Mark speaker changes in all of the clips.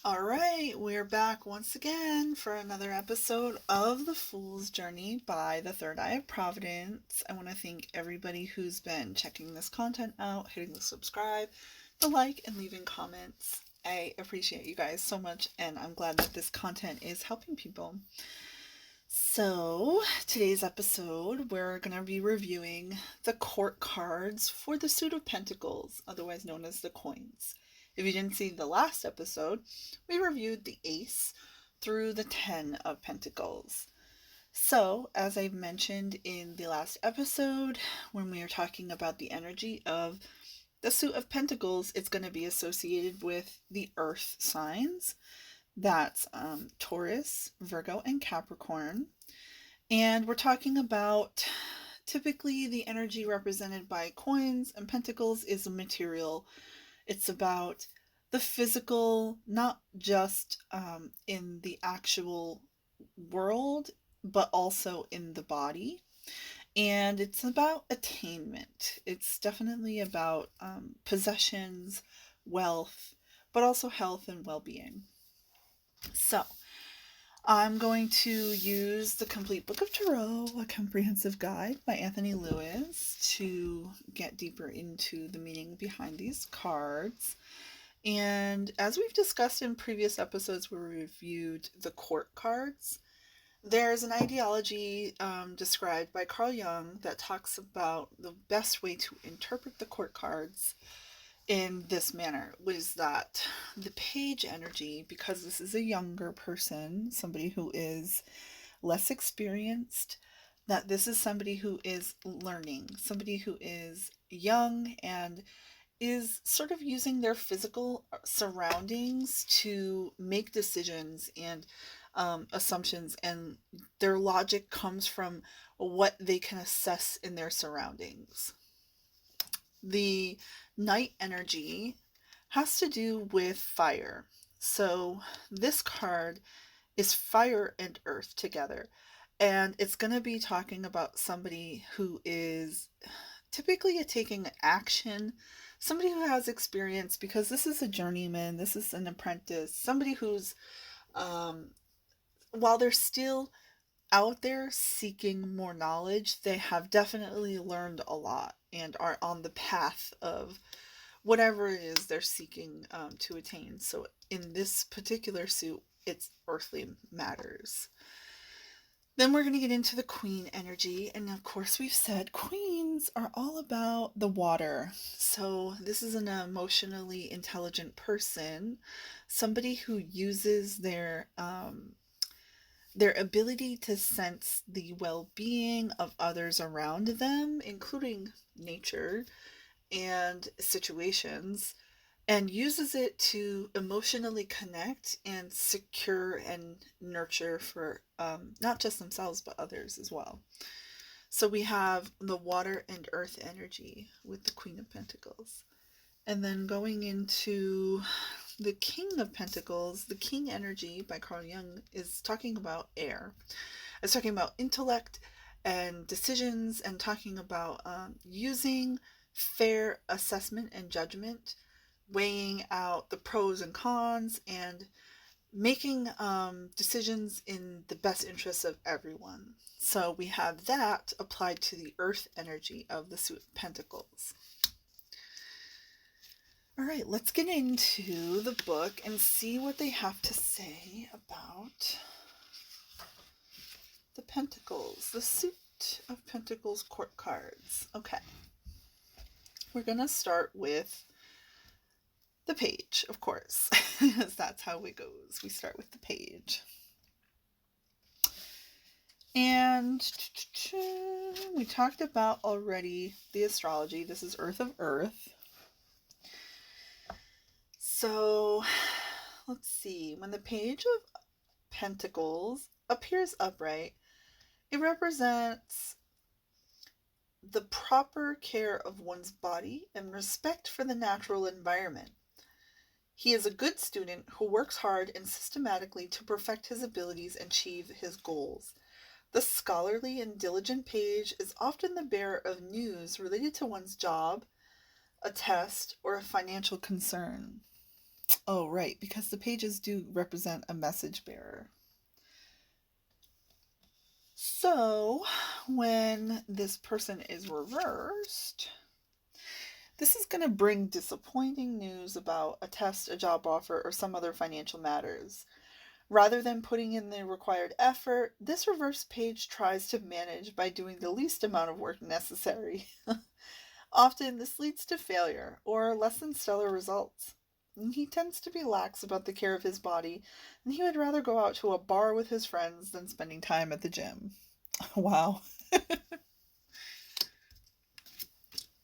Speaker 1: All right, we're back once again for another episode of The Fool's Journey by the Third Eye of Providence. I want to thank everybody who's been checking this content out, hitting the subscribe, the like, and leaving comments. I appreciate you guys so much, and I'm glad that this content is helping people. So, today's episode, we're going to be reviewing the court cards for the Suit of Pentacles, otherwise known as the coins. If you didn't see the last episode, we reviewed the Ace through the Ten of Pentacles. So, as I've mentioned in the last episode, when we were talking about the energy of the Suit of Pentacles, it's going to be associated with the Earth signs. That's Taurus, Virgo, and Capricorn. And we're talking about typically the energy represented by coins and pentacles is a material. It's about the physical, not just in the actual world, but also in the body. And it's about attainment. It's definitely about possessions, wealth, but also health and well-being. So, I'm going to use the Complete Book of Tarot, a comprehensive guide by Anthony Lewis, to get deeper into the meaning behind these cards. And as we've discussed in previous episodes where we reviewed the court cards, there's an ideology described by Carl Jung that talks about the best way to interpret the court cards in this manner was that the page energy, because this is a younger person, somebody who is less experienced, that this is somebody who is learning, somebody who is young and is sort of using their physical surroundings to make decisions and assumptions, and their logic comes from what they can assess in their surroundings. The night energy has to do with fire. So this card is fire and earth together. And it's going to be talking about somebody who is typically taking action, somebody who has experience, because this is a journeyman, this is an apprentice, somebody who's, while they're still out there seeking more knowledge, they have definitely learned a lot and are on the path of whatever it is they're seeking to attain. So in this particular suit, it's earthly matters. Then we're going to get into the queen energy. And of course, we've said queens are all about the water. So this is an emotionally intelligent person, somebody who uses their ability to sense the well-being of others around them, including nature and situations, and uses it to emotionally connect and secure and nurture for not just themselves but others as well. So we have the water and earth energy with the Queen of Pentacles. And then going into the King of Pentacles, the King energy by Carl Jung is talking about air. It's talking about intellect and decisions, and talking about using fair assessment and judgment, weighing out the pros and cons, and making decisions in the best interests of everyone. So we have that applied to the earth energy of the Suit of Pentacles. All right, let's get into the book and see what they have to say about the Pentacles, the Suit of Pentacles court cards. Okay, we're going to start with the page, of course, because that's how it goes. We start with the page. And we talked about already the astrology. This is Earth of Earth. So let's see. When the Page of Pentacles appears upright, it represents the proper care of one's body and respect for the natural environment. He is a good student who works hard and systematically to perfect his abilities and achieve his goals. The scholarly and diligent page is often the bearer of news related to one's job, a test, or a financial concern. Oh, right, because the pages do represent a message bearer. So, when this person is reversed, this is going to bring disappointing news about a test, a job offer, or some other financial matters. Rather than putting in the required effort, this reverse page tries to manage by doing the least amount of work necessary. Often, this leads to failure or less than stellar results. He tends to be lax about the care of his body, and he would rather go out to a bar with his friends than spending time at the gym. Wow.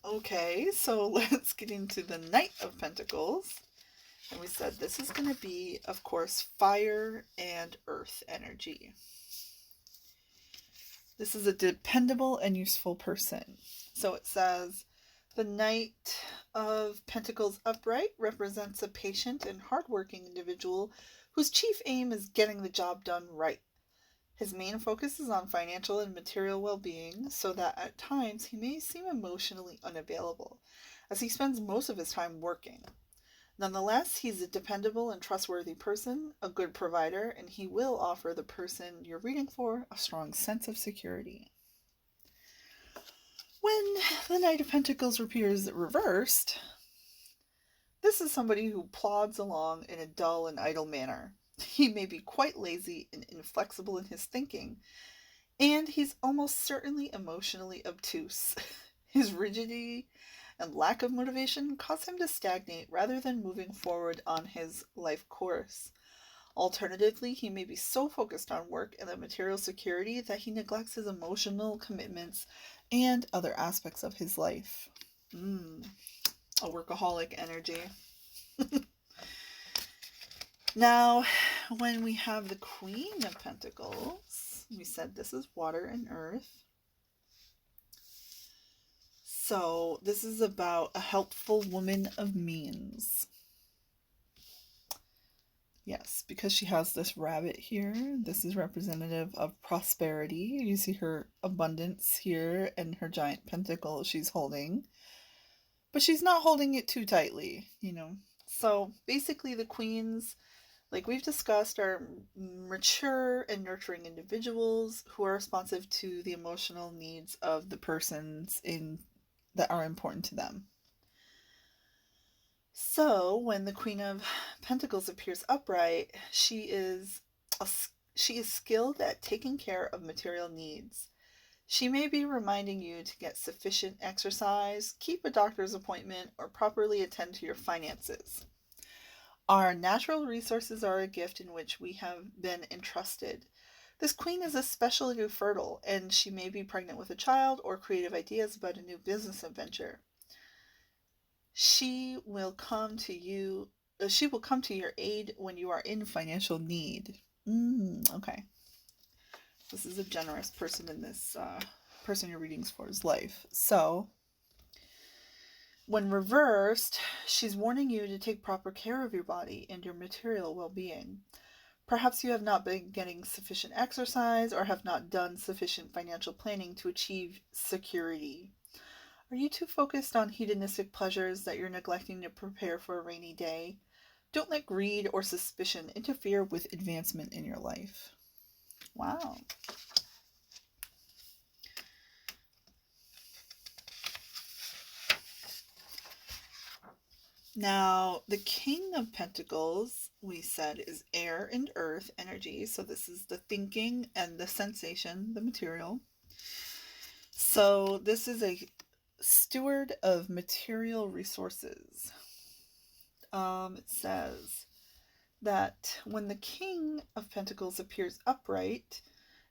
Speaker 1: Okay, so let's get into the Knight of Pentacles. And we said this is going to be, of course, fire and earth energy. This is a dependable and useful person. So it says, the Knight of Pentacles upright represents a patient and hardworking individual whose chief aim is getting the job done right. His main focus is on financial and material well-being, so that at times he may seem emotionally unavailable, as he spends most of his time working. Nonetheless, he's a dependable and trustworthy person, a good provider, and he will offer the person you're reading for a strong sense of security. When the Knight of Pentacles appears reversed, this is somebody who plods along in a dull and idle manner. He may be quite lazy and inflexible in his thinking, and he's almost certainly emotionally obtuse. His rigidity and lack of motivation cause him to stagnate rather than moving forward on his life course. Alternatively, he may be so focused on work and the material security that he neglects his emotional commitments and other aspects of his life. A workaholic energy. Now, when we have the Queen of Pentacles, we said this is water and earth. So this is about a helpful woman of means. Yes, because she has this rabbit here. This is representative of prosperity. You see her abundance here and her giant pentacle she's holding. But she's not holding it too tightly, So basically the queens, like we've discussed, are mature and nurturing individuals who are responsive to the emotional needs of the persons that are important to them. So when the Queen of Pentacles appears upright, she is skilled at taking care of material needs. She may be reminding you to get sufficient exercise, keep a doctor's appointment, or properly attend to your finances. Our natural resources are a gift in which we have been entrusted. This queen is especially fertile, and she may be pregnant with a child or creative ideas about a new business adventure. She will come to your aid when you are in financial need. Okay. This is a generous person in this person you're reading for's life. So, when reversed, she's warning you to take proper care of your body and your material well-being. Perhaps you have not been getting sufficient exercise or have not done sufficient financial planning to achieve security. Are you too focused on hedonistic pleasures that you're neglecting to prepare for a rainy day? Don't let greed or suspicion interfere with advancement in your life. Wow. Now, the King of Pentacles, we said, is air and earth energy. So this is the thinking and the sensation, the material. So this is a steward of material resources. It says that when the King of Pentacles appears upright,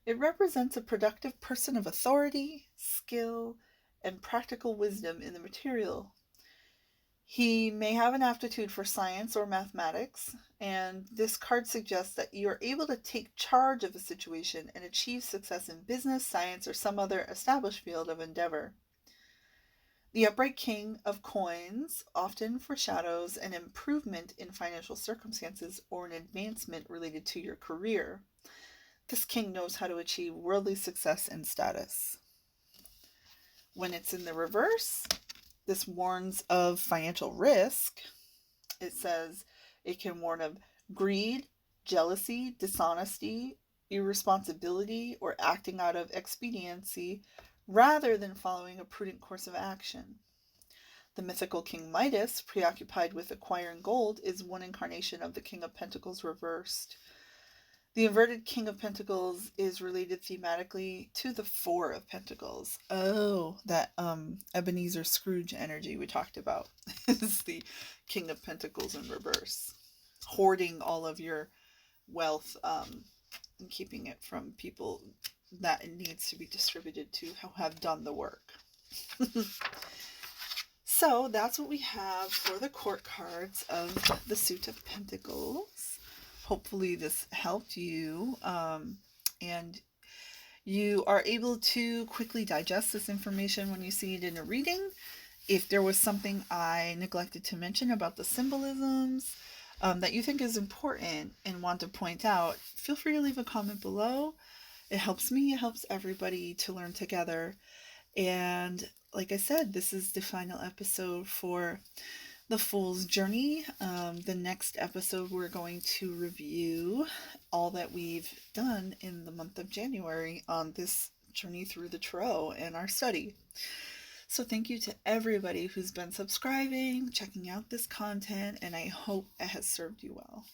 Speaker 1: it represents a productive person of authority, skill, and practical wisdom in the material. He may have an aptitude for science or mathematics, and this card suggests that you are able to take charge of a situation and achieve success in business, science, or some other established field of endeavor. The upright King of Coins often foreshadows an improvement in financial circumstances or an advancement related to your career. This king knows how to achieve worldly success and status. When it's in the reverse, this warns of financial risk. It says, It can warn of greed, jealousy, dishonesty, irresponsibility, or acting out of expediency rather than following a prudent course of action. The mythical King Midas, preoccupied with acquiring gold, is one incarnation of the King of Pentacles reversed. The inverted King of Pentacles is related thematically to the Four of Pentacles. Oh, that Ebenezer Scrooge energy we talked about is the King of Pentacles in reverse. Hoarding all of your wealth and keeping it from people that it needs to be distributed to who have done the work. So that's what we have for the court cards of the Suit of Pentacles. Hopefully this helped you and you are able to quickly digest this information when you see it in a reading. If there was something I neglected to mention about the symbolisms that you think is important and want to point out, feel free to leave a comment below. It helps me, it helps everybody to learn together. And like I said, this is the final episode for the Fool's Journey. The next episode, we're going to review all that we've done in the month of January on this journey through the tarot and our study. So thank you to everybody who's been subscribing, checking out this content, and I hope it has served you well.